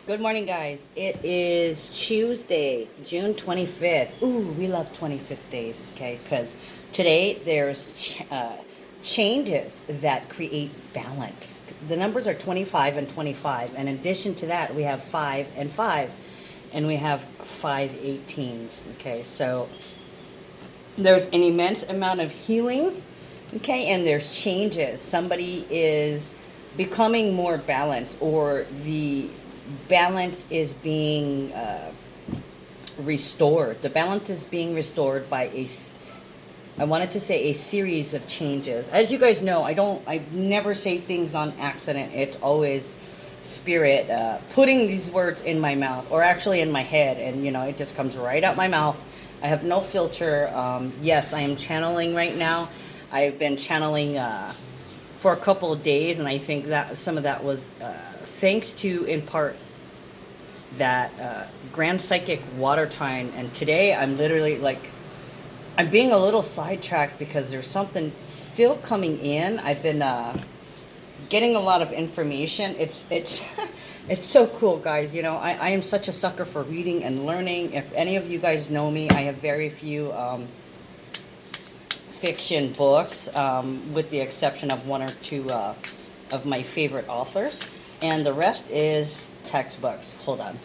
Good morning, guys. It is Tuesday, June 25th. Ooh, we love 25th days, okay? Because today there's changes that create balance. The numbers are 25 and 25. And in addition to that, we have 5 and 5. And we have 5 18s, okay? So there's an immense amount of healing, okay? And there's changes. Somebody is becoming more balanced, or the balance is being restored. The balance is being restored by I wanted to say a series of changes. As you guys know, I never say things on accident. It's always spirit putting these words in my mouth, or actually in my head, and it just comes right out my mouth. I have no filter. Yes, I am channeling right now. I've been channeling for a couple of days, and I think that some of that was thanks to, in part, that grand psychic water trine. And today I'm literally I'm being a little sidetracked because there's something still coming in. I've been getting a lot of information. It's it's so cool, guys. I am such a sucker for reading and learning. If any of you guys know me, I have very few fiction books, with the exception of one or two of my favorite authors, and the rest is textbooks. Hold on.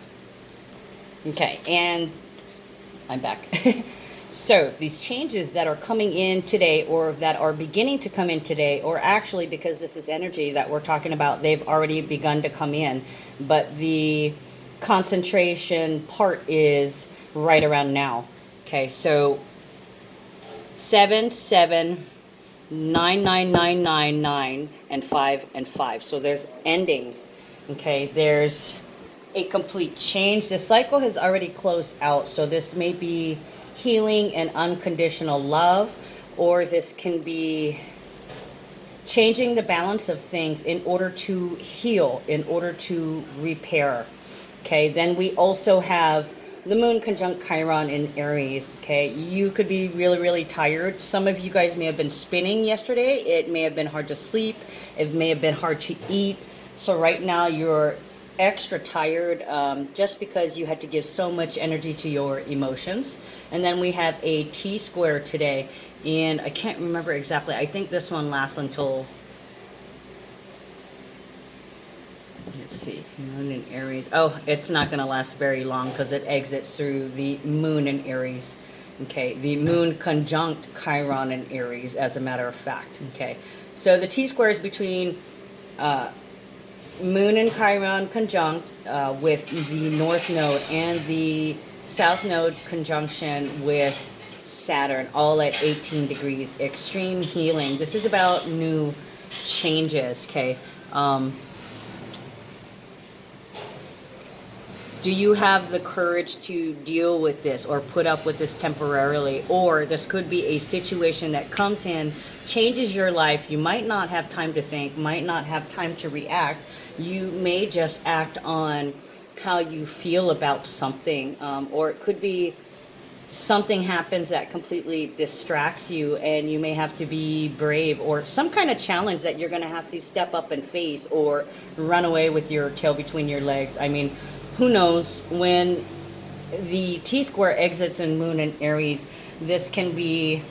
Okay, and I'm back. So these changes that are coming in today, or that are beginning to come in today, or actually, because this is energy that we're talking about, they've already begun to come in, but the concentration part is right around now. Okay, so 7 7 9 9 9 9 and 5 and 5. So there's endings. Okay, there's a complete change. The cycle has already closed out, so this may be healing and unconditional love, or this can be changing the balance of things in order to heal, in order to repair. Okay, then we also have the moon conjunct Chiron in Aries. Okay, you could be really, really tired. Some of you guys may have been spinning yesterday. It may have been hard to sleep. It may have been hard to eat. So right now you're extra tired, just because you had to give so much energy to your emotions. And then we have a T square today, and I can't remember exactly. I think this one lasts until, let's see, moon in Aries. Oh, it's not going to last very long because it exits through the moon in Aries. Okay, the moon conjunct Chiron in Aries, as a matter of fact. Okay, so the T square is between moon and Chiron conjunct with the north node, and the south node conjunction with Saturn, all at 18 degrees. Extreme healing. This is about new changes. Okay. Do you have the courage to deal with this, or put up with this temporarily? Or this could be a situation that comes in, changes your life. You might not have time to think, might not have time to react. You may just act on how you feel about something, or it could be something happens that completely distracts you, and you may have to be brave, or some kind of challenge that you're going to have to step up and face, or run away with your tail between your legs. I mean, who knows? When the T square exits in moon and Aries, this can be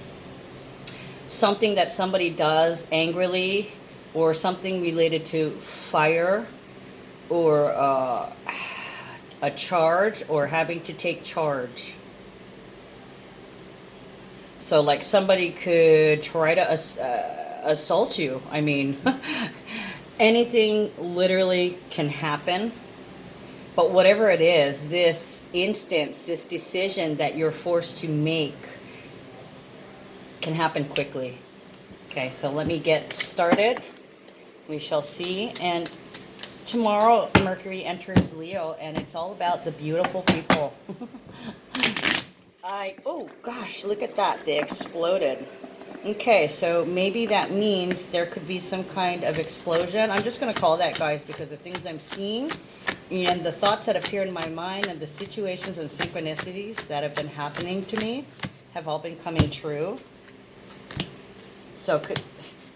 something that somebody does angrily, or something related to fire, or a charge, or having to take charge. So like somebody could try to assault you. I mean, anything literally can happen. But whatever it is, this instance, this decision that you're forced to make can happen quickly. Okay, so let me get started. We shall see. And tomorrow Mercury enters Leo, and it's all about the beautiful people. Oh gosh, look at that. They exploded. Okay, so maybe that means there could be some kind of explosion. I'm just going to call that, guys, because the things I'm seeing and the thoughts that appear in my mind, and the situations and synchronicities that have been happening to me, have all been coming true. So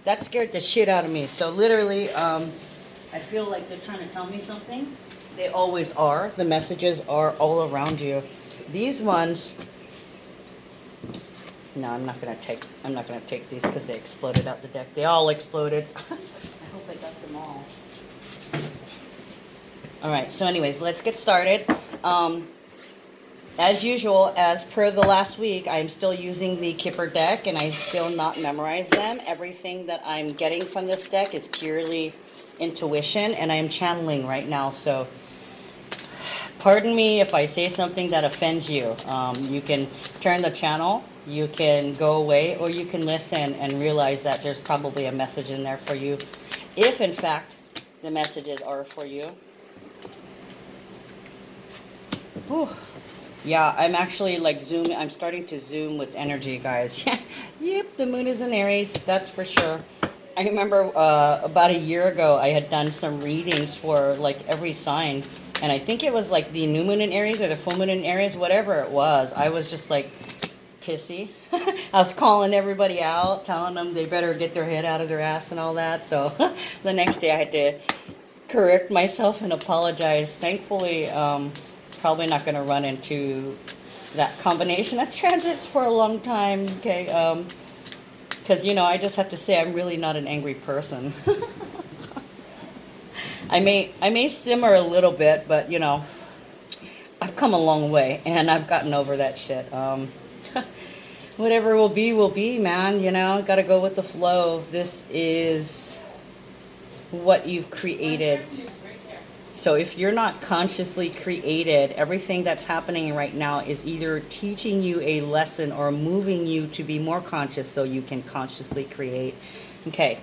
that scared the shit out of me. So literally, I feel like they're trying to tell me something. They always are. The messages are all around you. These ones, no, I'm not gonna take these because they exploded out the deck. They all exploded. I hope I got them all. All right, so anyways, let's get started. As usual, as per the last week, I'm still using the Kipper deck and I still not memorize them. Everything that I'm getting from this deck is purely intuition and I'm channeling right now, so pardon me if I say something that offends you. You can turn the channel, you can go away, or you can listen and realize that there's probably a message in there for you, if in fact the messages are for you. Whew. Yeah, I'm actually like zooming. I'm starting to zoom with energy, guys. Yep, the moon is in Aries, that's for sure. I remember about a year ago, I had done some readings for like every sign. And I think it was like the new moon in Aries or the full moon in Aries, whatever it was. I was just like pissy. I was calling everybody out, telling them they better get their head out of their ass and all that. So the next day I had to correct myself and apologize. Thankfully, probably not going to run into that combination of transits for a long time, okay? Because, you know, I just have to say I'm really not an angry person. I may simmer a little bit, but, you know, I've come a long way, and I've gotten over that shit. Whatever will be, man, you know? Got to go with the flow. This is what you've created. So if you're not consciously created, everything that's happening right now is either teaching you a lesson or moving you to be more conscious so you can consciously create. Okay,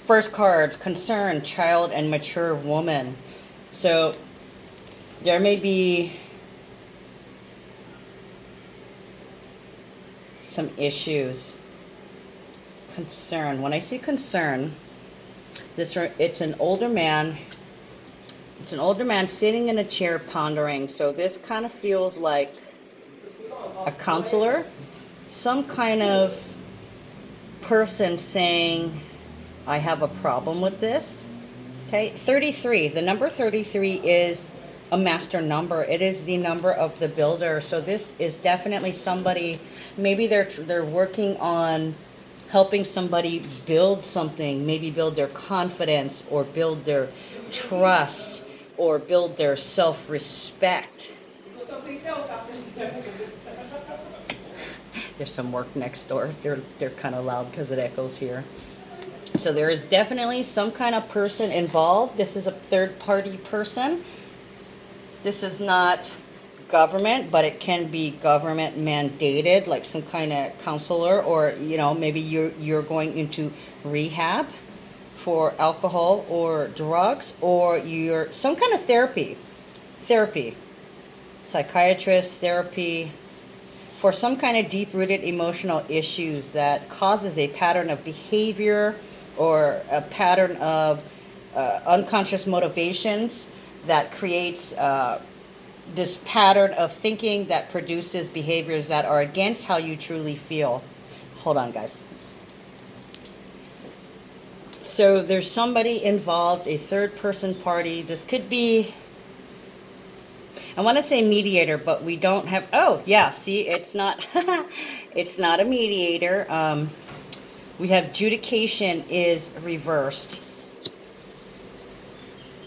first cards, concern, child, and mature woman. So there may be some issues. Concern. When I say concern, it's an older man. It's an older man sitting in a chair pondering. So this kind of feels like a counselor, some kind of person saying, I have a problem with this. Okay, 33. The number 33 is a master number. It is the number of the builder. So this is definitely somebody, maybe they're working on helping somebody build something, maybe build their confidence or build their trust or build their self-respect. There's some work next door. They're kind of loud because it echoes here. So there is definitely some kind of person involved. This is a third-party person. This is not government, but it can be government mandated, like some kind of counselor, or, you know, maybe you're going into rehab for alcohol or drugs, or you're some kind of therapy, psychiatrist therapy, for some kind of deep-rooted emotional issues that causes a pattern of behavior or a pattern of unconscious motivations that creates this pattern of thinking that produces behaviors that are against how you truly feel. Hold on, guys. So there's somebody involved, a third-person party. This could be, I want to say mediator, but we don't have, oh, yeah, see, it's not, it's not a mediator. We have adjudication is reversed.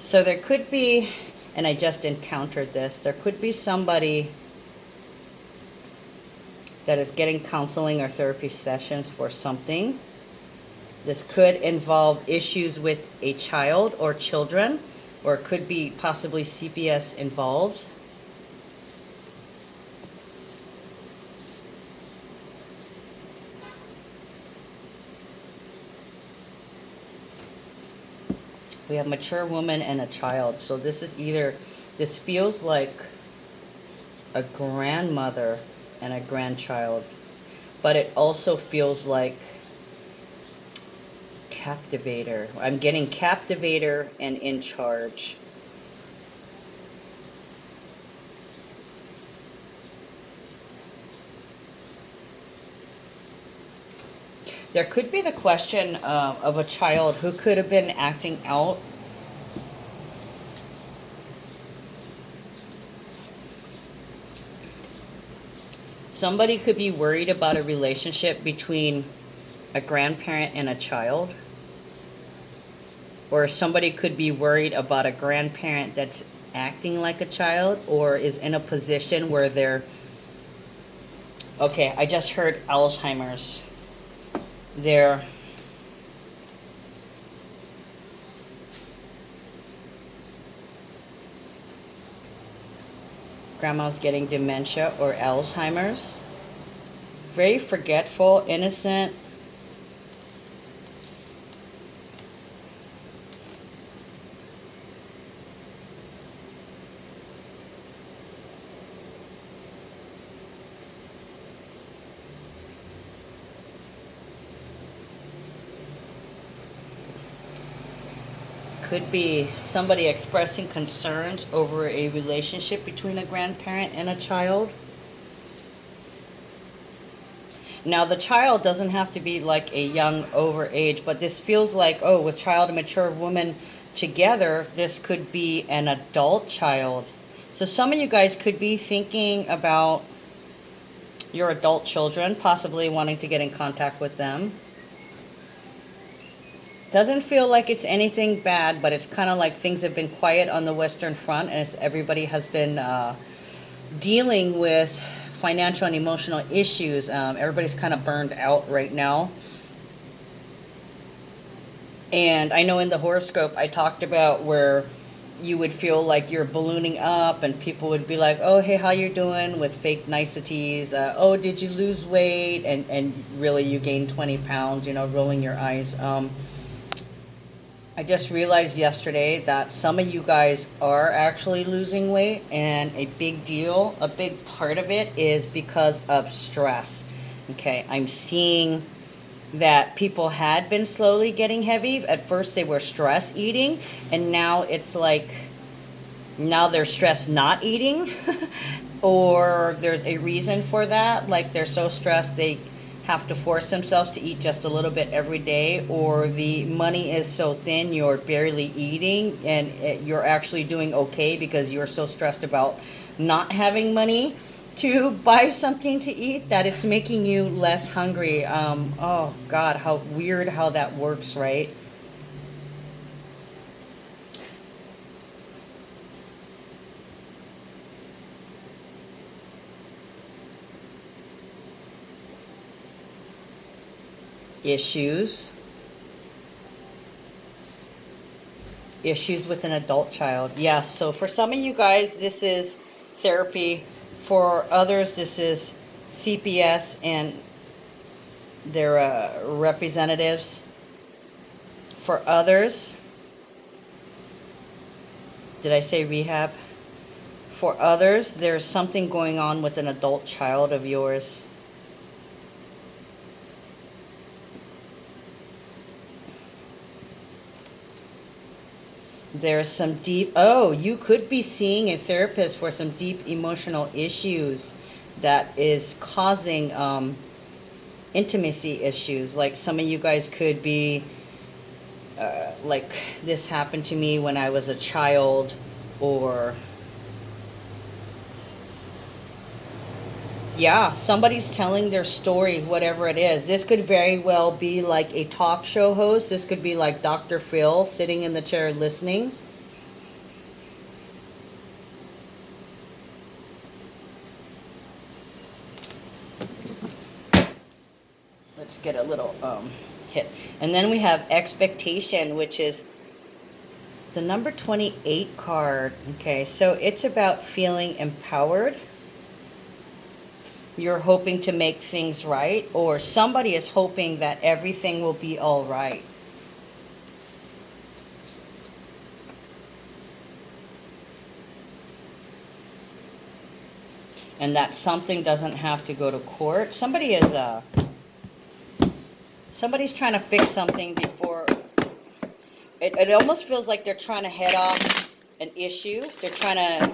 So there could be, and I just encountered this, there could be somebody that is getting counseling or therapy sessions for something. This could involve issues with a child or children, or it could be possibly CPS involved. We have mature woman and a child. So this is either, this feels like a grandmother and a grandchild, but it also feels like captivator. I'm getting captivator and in charge. There could be the question of a child who could have been acting out Somebody could be worried about a relationship between a grandparent and a child. Or somebody could be worried about a grandparent that's acting like a child or is in a position where they're... Okay, I just heard Alzheimer's. They're... Grandma's getting dementia or Alzheimer's. Very forgetful, innocent. Could be somebody expressing concerns over a relationship between a grandparent and a child. Now, the child doesn't have to be like a young over age, but this feels like, oh, with child and mature woman together, this could be an adult child. So some of you guys could be thinking about your adult children, possibly wanting to get in contact with them. Doesn't feel like it's anything bad, but it's kind of like things have been quiet on the Western Front, and everybody has been dealing with financial and emotional issues. Everybody's kind of burned out right now. And I know in the horoscope I talked about where you would feel like you're ballooning up and people would be like, oh, hey, how you doing, with fake niceties. Oh, did you lose weight? And really you gained 20 pounds, you know, rolling your eyes. I just realized yesterday that some of you guys are actually losing weight, and a big deal, a big part of it is because of stress. Okay, I'm seeing that people had been slowly getting heavy. At first they were stress eating, and now it's like, now they're stressed not eating, or there's a reason for that. Like they're so stressed they have to force themselves to eat just a little bit every day, or the money is so thin you're barely eating and you're actually doing okay because you're so stressed about not having money to buy something to eat that it's making you less hungry. Oh God, how weird how that works, right? Issues with an adult child. Yes, so for some of you guys this is therapy. For others this is CPS and their representatives. For others, did I say rehab? For others, there's something going on with an adult child of yours. There's some deep, oh, you could be seeing a therapist for some deep emotional issues that is causing intimacy issues. Like some of you guys could be, like this happened to me when I was a child, or yeah, somebody's telling their story, whatever it is. This could very well be like a talk show host. This could be like Dr. Phil sitting in the chair listening. Let's get a little hit. And then we have expectation, which is the number 28 card. Okay, so it's about feeling empowered. You're hoping to make things right, or somebody is hoping that everything will be all right. And that something doesn't have to go to court. Somebody's trying to fix something before. It almost feels like they're trying to head off an issue. They're trying to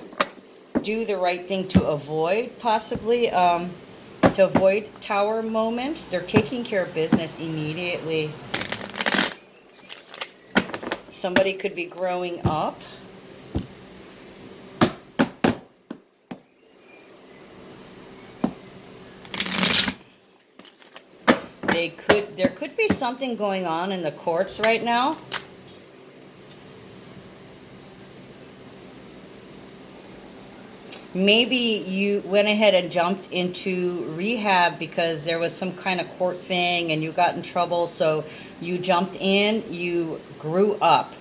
do the right thing to avoid, possibly, to avoid tower moments. They're taking care of business immediately. Somebody could be growing up. there could be something going on in the courts right now. Maybe you went ahead and jumped into rehab because there was some kind of court thing and you got in trouble. So you jumped in, you grew up,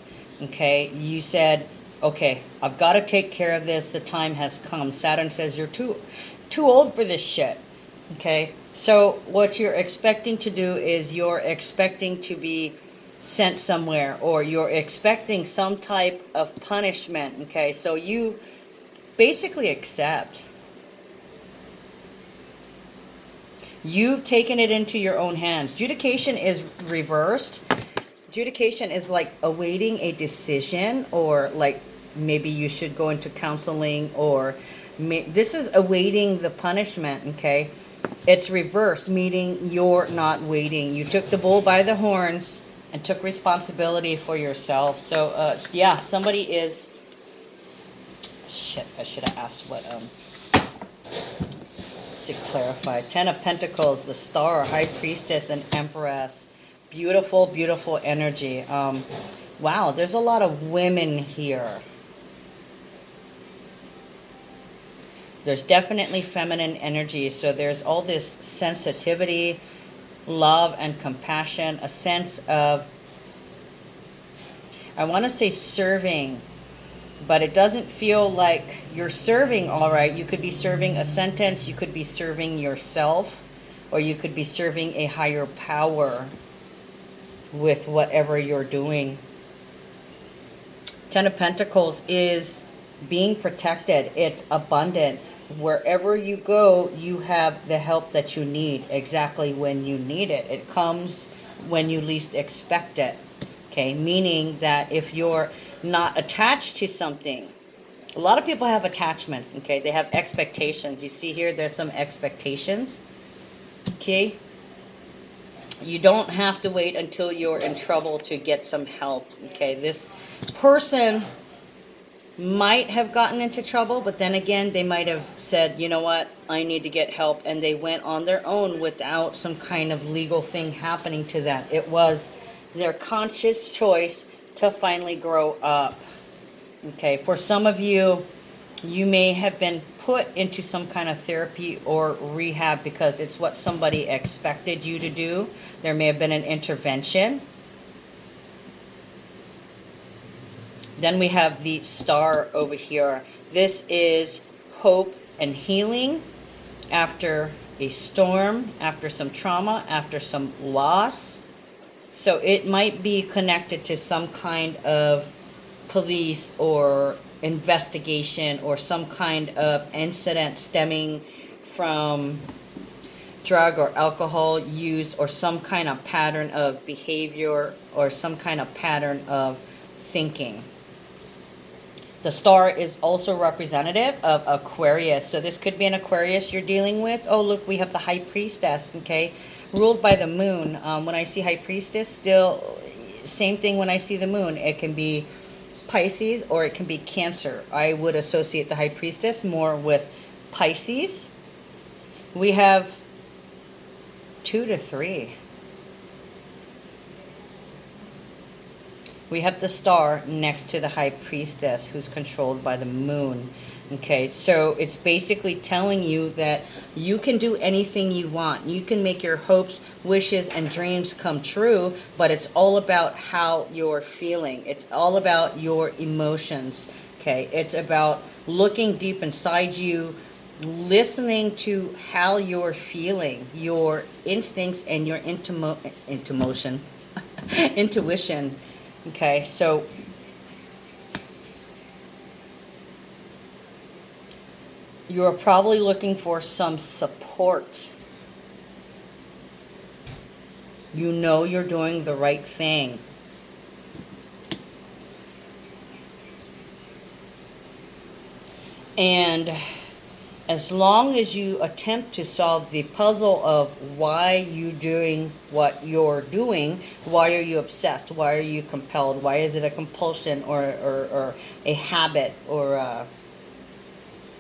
okay? You said, okay, I've got to take care of this. The time has come. Saturn says you're too old for this shit, okay? So what you're expecting to do is you're expecting to be sent somewhere, or you're expecting some type of punishment, okay? So you basically accept. You've taken it into your own hands. Adjudication is reversed. Adjudication is like awaiting a decision, or like maybe you should go into counseling, or this is awaiting the punishment, okay? It's reversed, meaning you're not waiting. You took the bull by the horns and took responsibility for yourself. So yeah, somebody is... Shit, I should have asked what, to clarify. 10 of Pentacles, the Star, High Priestess, and Empress. Beautiful, beautiful energy. Wow, there's a lot of women here. There's definitely feminine energy. So there's all this sensitivity, love, and compassion. A sense of, I want to say serving, but it doesn't feel like you're serving all right. You could be serving a sentence, you could be serving yourself, or you could be serving a higher power with whatever you're doing. 10 of Pentacles is being protected. It's abundance. Wherever you go, you have the help that you need exactly when you need it. It comes when you least expect it. Okay, meaning that if you're not attached to something, a lot of people have attachments, okay? They have expectations. You see here, there's some expectations, okay? You don't have to wait until you're in trouble to get some help, okay? This person might have gotten into trouble, but then again, they might have said, you know what, I need to get help, and they went on their own without some kind of legal thing happening to them. It was their conscious choice to finally grow up. Okay, for some of you, you may have been put into some kind of therapy or rehab because it's what somebody expected you to do. There may have been an intervention. Then we have the Star over here. This is hope and healing after a storm, after some trauma, after some loss. So it might be connected to some kind of police or investigation, or some kind of incident stemming from drug or alcohol use, or some kind of pattern of behavior, or some kind of pattern of thinking. The Star is also representative of Aquarius. So this could be an Aquarius you're dealing with. Oh, look, we have the High Priestess, okay? Ruled by the moon. When I see High Priestess, still same thing when I see the moon. It can be Pisces or it can be Cancer. I would associate the High Priestess more with Pisces. We have 2 to 3. We have the Star next to the High Priestess, who's controlled by the moon. Okay, so it's basically telling you that you can do anything you want. You can make your hopes, wishes, and dreams come true, but it's all about how you're feeling. It's all about your emotions. Okay, it's about looking deep inside you, listening to how you're feeling, your instincts, and your intuition. Okay, so you're probably looking for some support. You know you're doing the right thing. And as long as you attempt to solve the puzzle of why you're doing what you're doing, why are you obsessed? Why are you compelled? Why is it a compulsion or a habit? Or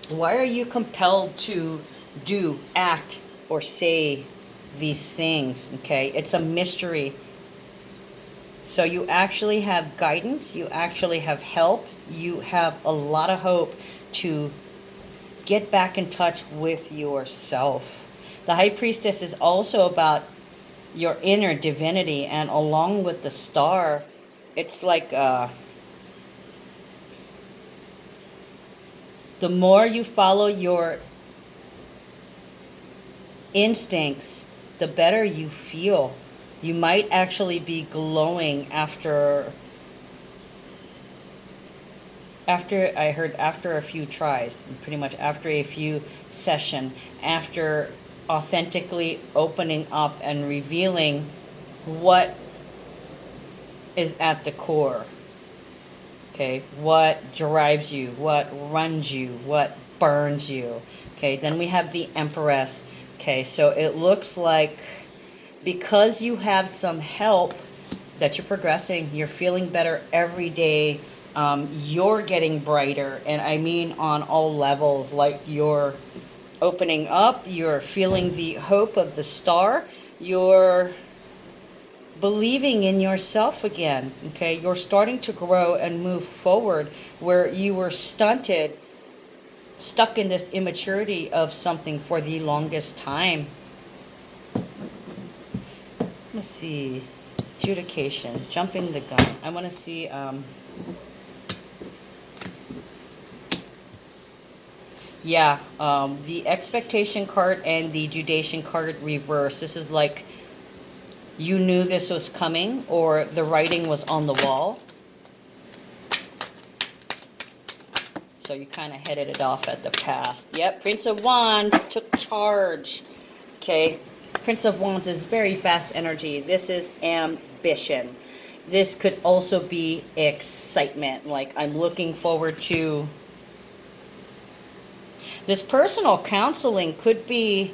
why are you compelled to do, act, or say these things, okay? It's a mystery. So you actually have guidance, you actually have help, you have a lot of hope to get back in touch with yourself. The High Priestess is also about your inner divinity, and along with the star, it's like the more you follow your instincts, the better you feel. You might actually be glowing after a few tries, pretty much after a few session, after authentically opening up and revealing what is at the core. Okay, what drives you, what runs you, what burns you. Okay, then we have the Empress. Okay, so it looks like because you have some help that you're progressing, you're feeling better every day, you're getting brighter, and I mean on all levels, like you're opening up, you're feeling the hope of the star, you're believing in yourself again, okay? You're starting to grow and move forward where you were stunted, stuck in this immaturity of something for the longest time. Let's see. Adjudication. Jumping the gun. I want to see... the expectation card and the adjudication card reverse. This is like you knew this was coming, or the writing was on the wall. So you kind of headed it off at the past. Yep, Prince of Wands took charge. Okay, Prince of Wands is very fast energy. This is ambition. This could also be excitement. Like, I'm looking forward to... This personal counseling could be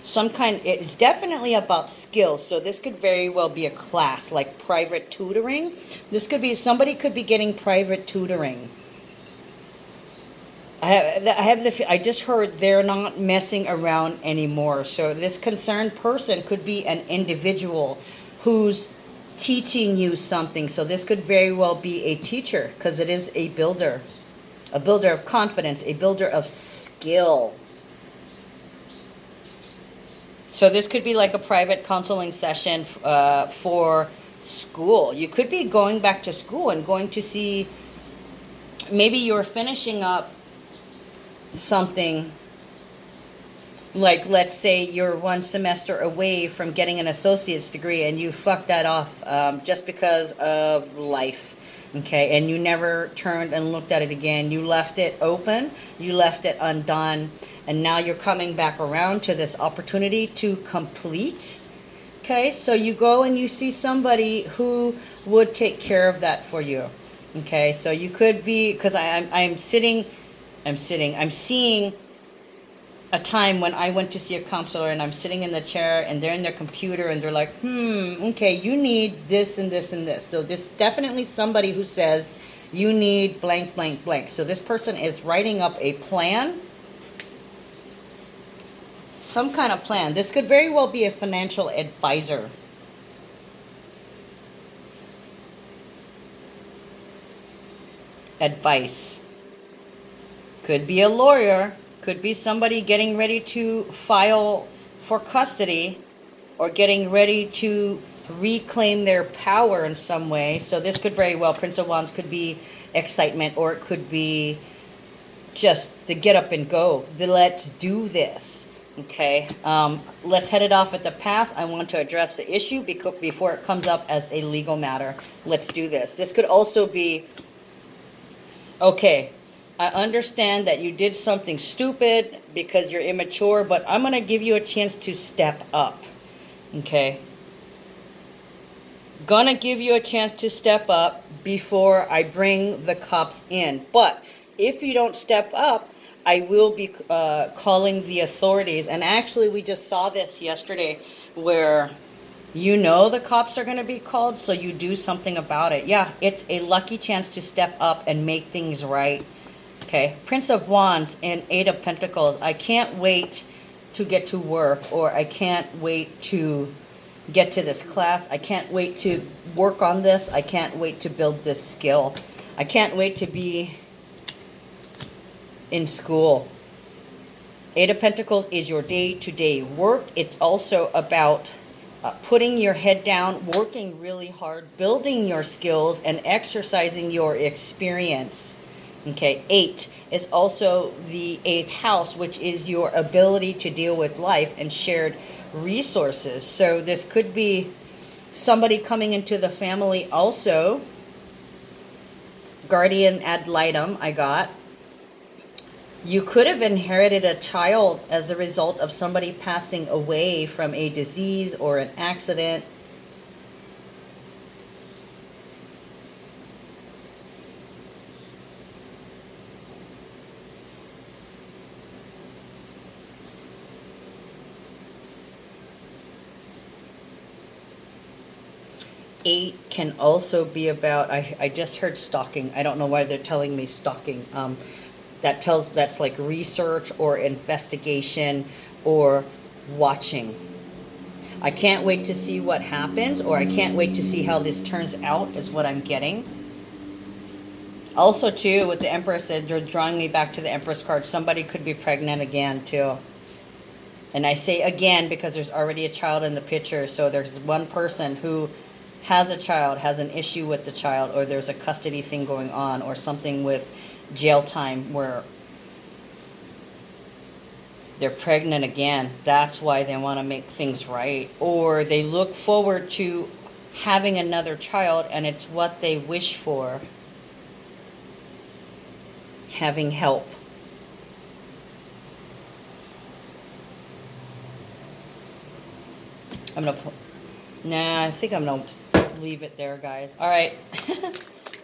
some kind... It's definitely about skills. So this could very well be a class, like private tutoring. This could be... Somebody could be getting private tutoring. I just heard they're not messing around anymore. So this concerned person could be an individual who's teaching you something. So this could very well be a teacher, because it is a builder of confidence, a builder of skill. So this could be like a private counseling session for school. You could be going back to school and going to see, maybe you're finishing up something, like, let's say you're one semester away from getting an associate's degree and you fucked that off just because of life, okay, and you never turned and looked at it again. You left it open, you left it undone, and now you're coming back around to this opportunity to complete. Okay, so you go and you see somebody who would take care of that for you. Okay, so you could be, because I'm seeing a time when I went to see a counselor, and I'm sitting in the chair and they're in their computer and they're like, okay, you need this and this and this. So this definitely somebody who says you need blank, blank, blank. So this person is writing up a plan, some kind of plan. This could very well be a financial advisor. Advice. Could be a lawyer. Could be somebody getting ready to file for custody, or getting ready to reclaim their power in some way. So this could very well, Prince of Wands could be excitement, or it could be just the get up and go. The let's do this. Okay, let's head it off at the pass. I want to address the issue before it comes up as a legal matter. Let's do this. This could also be, okay, I understand that you did something stupid because you're immature, but I'm going to give you a chance to step up. Okay? Gonna give you a chance to step up before I bring the cops in. But if you don't step up, I will be calling the authorities. And actually, we just saw this yesterday where you know the cops are going to be called, so you do something about it. Yeah, it's a lucky chance to step up and make things right. Okay, Prince of Wands and Eight of Pentacles. I can't wait to get to work, or I can't wait to get to this class. I can't wait to work on this. I can't wait to build this skill. I can't wait to be in school. Eight of Pentacles is your day-to-day work. It's also about putting your head down, working really hard, building your skills, and exercising your experience. Okay, 8 is also the 8th house, which is your ability to deal with life and shared resources. So this could be somebody coming into the family also. Guardian ad litem, I got. You could have inherited a child as a result of somebody passing away from a disease or an accident. Eight can also be about, I just heard stalking. I don't know why they're telling me stalking. That's like research or investigation or watching. I can't wait to see what happens, or I can't wait to see how this turns out is what I'm getting. Also too, with the Empress, they're drawing me back to the Empress card. Somebody could be pregnant again too. And I say again because there's already a child in the picture. So there's one person who has a child, has an issue with the child, or there's a custody thing going on, or something with jail time where they're pregnant again. That's why they want to make things right. Or they look forward to having another child and it's what they wish for. Having help. I'm going to... Nah, I think I'm going to leave it there, guys. All right.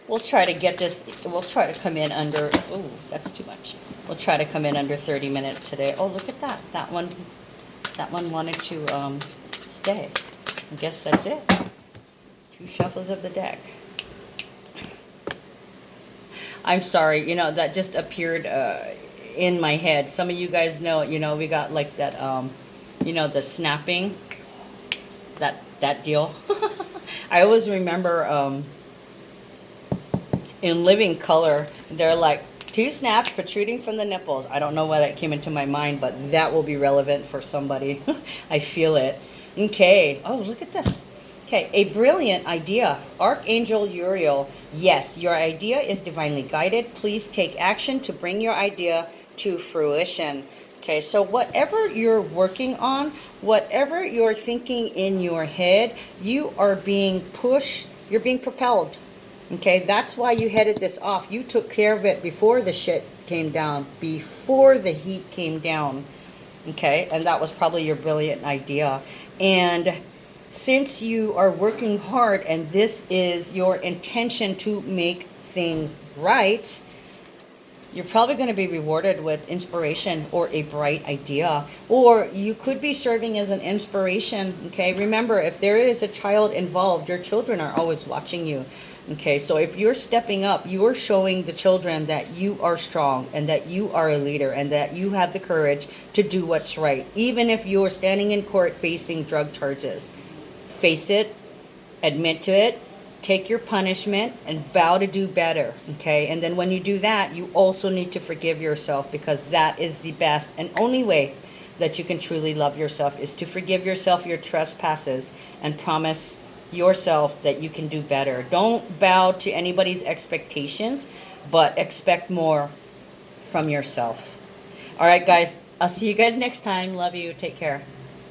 We'll try to get this, we'll try to come in under, oh, that's too much. We'll try to come in under 30 minutes today. Oh, look at that. That one wanted to stay. I guess that's it. 2 shuffles of the deck. I'm sorry, that just appeared in my head. Some of you guys know, we got like that, the snapping, that deal. I always remember, in Living Color, they're like 2 snaps protruding from the nipples. I don't know why that came into my mind, but that will be relevant for somebody. I feel it. Okay. Oh, look at this. Okay, a brilliant idea. Archangel Uriel. Yes, your idea is divinely guided. Please take action to bring your idea to fruition. Okay, so whatever you're working on, whatever you're thinking in your head, you are being pushed, you're being propelled. Okay, that's why you headed this off. You took care of it before the shit came down, before the heat came down. Okay, and that was probably your brilliant idea. And since you are working hard and this is your intention to make things right, you're probably going to be rewarded with inspiration or a bright idea. Or you could be serving as an inspiration. Okay, remember, if there is a child involved, your children are always watching you. Okay, so if you're stepping up, you are showing the children that you are strong and that you are a leader and that you have the courage to do what's right. Even if you're standing in court facing drug charges, face it, admit to it, take your punishment, and vow to do better. Okay, and then when you do that, you also need to forgive yourself, because that is the best and only way that you can truly love yourself, is to forgive yourself your trespasses and promise yourself that you can do better. Don't bow to anybody's expectations, but expect more from yourself. All right, guys, I'll see you guys next time. Love you. Take care.